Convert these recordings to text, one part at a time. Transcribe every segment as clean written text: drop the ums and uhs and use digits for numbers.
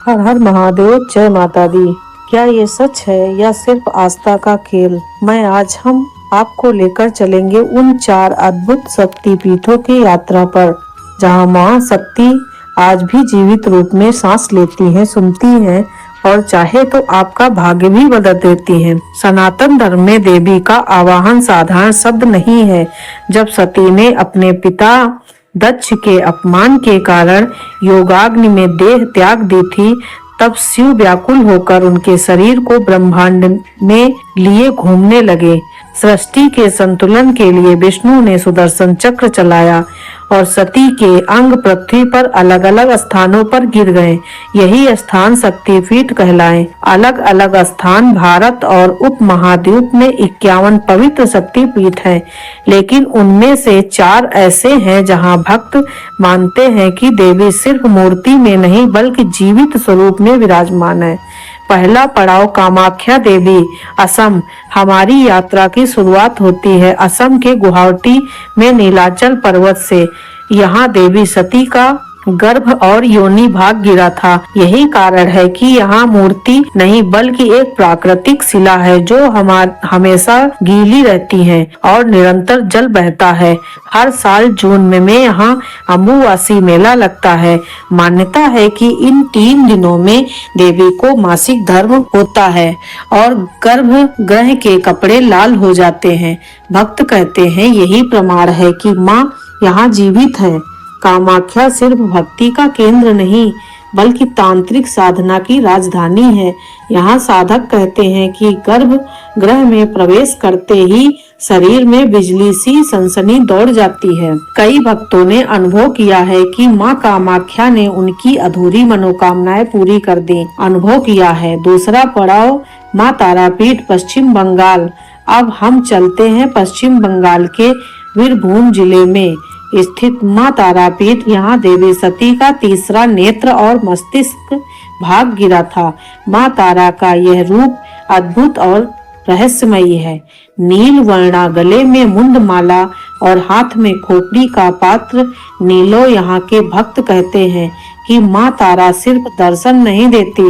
हर हर महादेव, जय माता दी। क्या ये सच है या सिर्फ आस्था का खेल? हम आपको लेकर चलेंगे उन 4 अद्भुत शक्ति पीठों की यात्रा पर, जहां मां शक्ति आज भी जीवित रूप में सांस लेती हैं, सुनती हैं और चाहे तो आपका भाग्य भी बदल देती हैं। सनातन धर्म में देवी का आवाहन साधारण शब्द नहीं है। जब सती ने अपने पिता दक्ष के अपमान के कारण योगाग्नि में देह त्याग दी थी, तब शिव व्याकुल होकर उनके शरीर को ब्रह्मांड में लिए घूमने लगे। सृष्टि के संतुलन के लिए विष्णु ने सुदर्शन चक्र चलाया और सती के अंग पृथ्वी पर अलग अलग स्थानों पर गिर गए। यही स्थान शक्तिपीठ कहलाए। अलग अलग स्थान भारत और उपमहाद्वीप में 51 पवित्र शक्तिपीठ हैं, लेकिन उनमें से 4 ऐसे हैं जहां भक्त मानते हैं कि देवी सिर्फ मूर्ति में नहीं बल्कि जीवित स्वरूप में विराजमान है। पहला पड़ाव कामाख्या देवी, असम। हमारी यात्रा की शुरुआत होती है असम के गुवाहाटी में नीलाचल पर्वत से। यहाँ देवी सती का गर्भ और योनि भाग गिरा था। यही कारण है कि यहाँ मूर्ति नहीं बल्कि एक प्राकृतिक शिला है जो हमेशा गीली रहती है और निरंतर जल बहता है। हर साल जून में यहाँ अम्बुवासी मेला लगता है। मान्यता है कि इन 3 दिनों में देवी को मासिक धर्म होता है और गर्भगृह के कपड़े लाल हो जाते हैं। भक्त कहते हैं यही प्रमाण है कि माँ यहाँ जीवित है। कामाख्या सिर्फ भक्ति का केंद्र नहीं बल्कि तांत्रिक साधना की राजधानी है। यहाँ साधक कहते हैं कि गर्भगृह में प्रवेश करते ही शरीर में बिजली सी सनसनी दौड़ जाती है। कई भक्तों ने अनुभव किया है कि माँ कामाख्या ने उनकी अधूरी मनोकामनाएं पूरी कर दी। अनुभव किया है। दूसरा पड़ाव माँ तारापीठ, पश्चिम बंगाल। अब हम चलते हैं पश्चिम बंगाल के बीरभूम जिले में स्थित माँ तारापीठ। यहाँ देवी सती का तीसरा नेत्र और मस्तिष्क भाग गिरा था। माँ तारा का यह रूप अद्भुत और रहस्यमयी है। नील वर्णा, गले में मुंड माला और हाथ में खोपड़ी का पात्र। नीलो यहाँ के भक्त कहते हैं कि माँ तारा सिर्फ दर्शन नहीं देती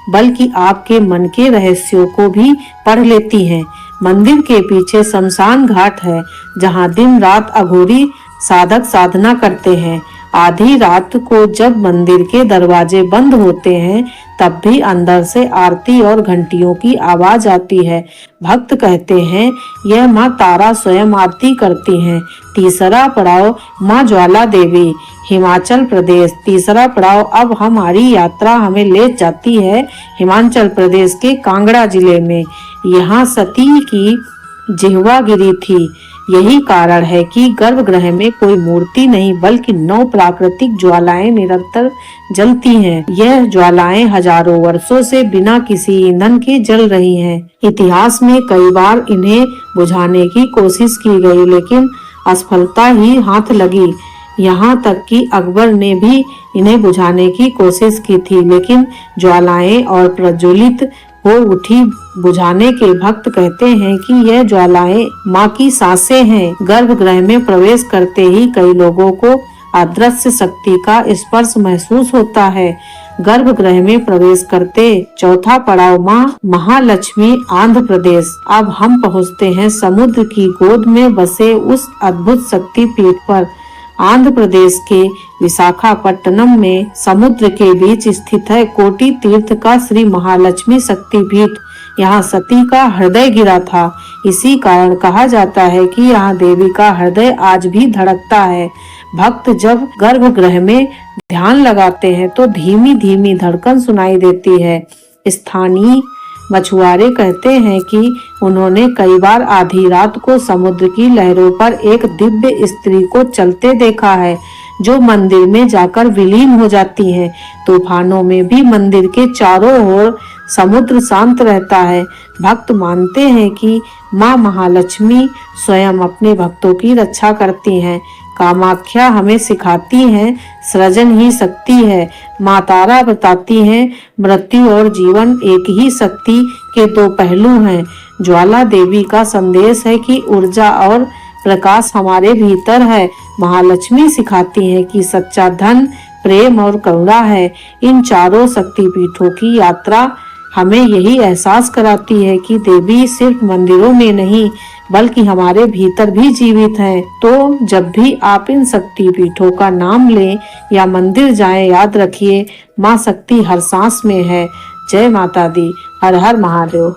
बल्कि आपके मन के रहस्यों को भी पढ़ लेती हैं। मंदिर के पीछे शमशान घाट है जहाँ दिन रात अघोरी साधक साधना करते हैं। आधी रात को जब मंदिर के दरवाजे बंद होते हैं तब भी अंदर से आरती और घंटियों की आवाज आती है। भक्त कहते हैं यह माँ तारा स्वयं आरती करती हैं। तीसरा पड़ाव माँ ज्वाला देवी, हिमाचल प्रदेश। तीसरा पड़ाव अब हमारी यात्रा हमें ले जाती है हिमाचल प्रदेश के कांगड़ा जिले में। यहाँ सती की जिह्वा गिरी थी। यही कारण है कि गर्भगृह में कोई मूर्ति नहीं बल्कि 9 प्राकृतिक ज्वालाएं निरंतर जलती हैं। यह ज्वालाएं हजारों वर्षों से बिना किसी ईंधन के जल रही हैं। इतिहास में कई बार इन्हें बुझाने की कोशिश की गई लेकिन असफलता ही हाथ लगी। यहाँ तक कि अकबर ने भी इन्हें बुझाने की कोशिश की थी, लेकिन ज्वालाएं और प्रज्वलित हो उठी। बुझाने के भक्त कहते हैं कि यह ज्वालाएं माँ की सांसें हैं। गर्भगृह में प्रवेश करते ही कई लोगों को अदृश्य शक्ति का स्पर्श महसूस होता है। गर्भगृह में प्रवेश करते। चौथा पड़ाव माँ महालक्ष्मी, आंध्र प्रदेश। अब हम पहुँचते हैं समुद्र की गोद में बसे उस अद्भुत शक्ति पीठ पर। आंध्र प्रदेश के विशाखापट्टनम में समुद्र के बीच स्थित है कोटि तीर्थ का श्री महालक्ष्मी शक्तिपीठ। यहाँ सती का हृदय गिरा था। इसी कारण कहा जाता है कि यहाँ देवी का हृदय आज भी धड़कता है। भक्त जब गर्भगृह में ध्यान लगाते हैं तो धीमी धीमी धड़कन सुनाई देती है। स्थानीय मछुआरे कहते हैं कि उन्होंने कई बार आधी रात को समुद्र की लहरों पर एक दिव्य स्त्री को चलते देखा है जो मंदिर में जाकर विलीन हो जाती है। तूफानों में भी मंदिर के चारों ओर समुद्र शांत रहता है। भक्त मानते हैं कि माँ महालक्ष्मी स्वयं अपने भक्तों की रक्षा करती हैं। कामाख्या हमें सिखाती हैं सृजन ही शक्ति है। माँ तारा बताती हैं मृत्यु और जीवन एक ही शक्ति के 2 पहलू हैं। ज्वाला देवी का संदेश है कि ऊर्जा और प्रकाश हमारे भीतर है। महालक्ष्मी सिखाती हैं कि सच्चा धन प्रेम और करुणा है। इन चारों शक्तिपीठों की यात्रा हमें यही एहसास कराती है कि देवी सिर्फ मंदिरों में नहीं बल्कि हमारे भीतर भी जीवित हैं। तो जब भी आप इन शक्तिपीठों का नाम लें या मंदिर जाएं, याद रखिए माँ शक्ति हर सांस में है। जय माता दी। हर हर महादेव।